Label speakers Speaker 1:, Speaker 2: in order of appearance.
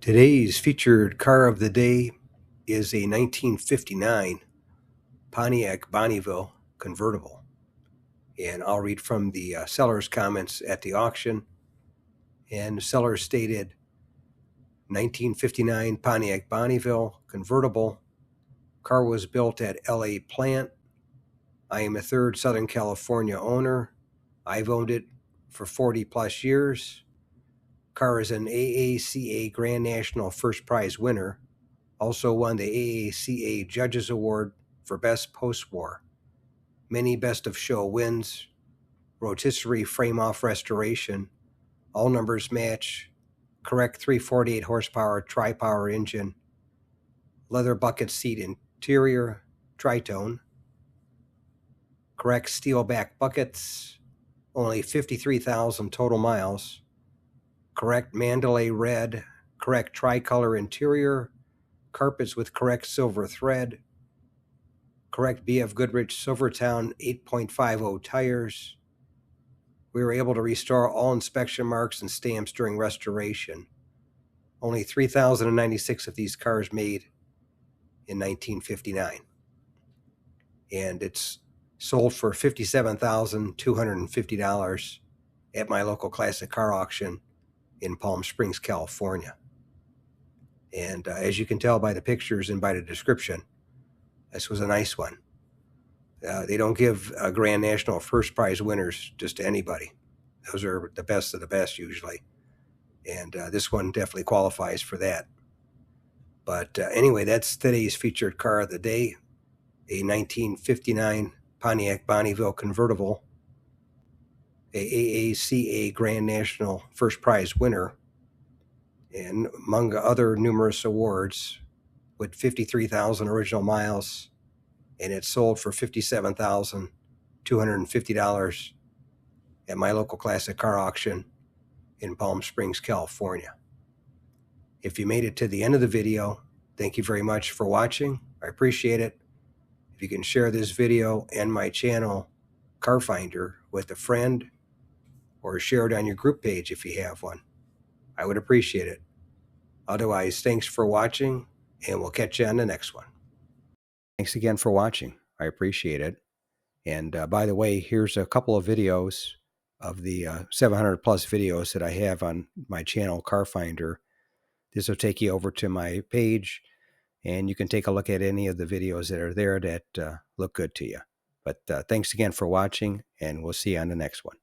Speaker 1: Today's featured car of the day is a 1959 Pontiac Bonneville convertible. And I'll read from the seller's comments at the auction. And the seller stated, 1959 Pontiac Bonneville convertible. Car was built at LA plant. I am a third Southern California owner. I've owned it for 40 plus years. Car is an AACA Grand National First Prize winner. Also won the AACA Judges Award for Best Post-War. Many Best of Show wins. Rotisserie frame-off restoration. All numbers match. Correct 348 horsepower tri-power engine. Leather bucket seat interior, tritone. Correct steel back buckets. Only 53,000 total miles. Correct Mandalay red. Correct tricolor interior. Carpets with correct silver thread. Correct BF Goodrich Silvertown 8.50 tires. We were able to restore all inspection marks and stamps during restoration. Only 3,096 of these cars made in 1959. And it's sold for $57,250 at my local classic car auction in Palm Springs, California. And as you can tell by the pictures and by the description, this was a nice one. They don't give Grand National First Prize winners just to anybody. Those are the best of the best usually. And this one definitely qualifies for that. But anyway, that's today's featured car of the day, a 1959 Pontiac Bonneville convertible, a AACA Grand National First Prize winner, and among other numerous awards, with 53,000 original miles, and it sold for $57,250 at my local classic car auction in Palm Springs, California. If you made it to the end of the video, thank you very much for watching. I appreciate it. If you can share this video and my channel, Car Finder, with a friend, or share it on your group page if you have one, I would appreciate it. Otherwise, thanks for watching, and we'll catch you on the next one. Thanks again for watching. I appreciate it. And by the way, here's a couple of videos of the 700 plus videos that I have on my channel, Car Finder. This will take you over to my page, and you can take a look at any of the videos that are there that look good to you. But thanks again for watching, and we'll see you on the next one.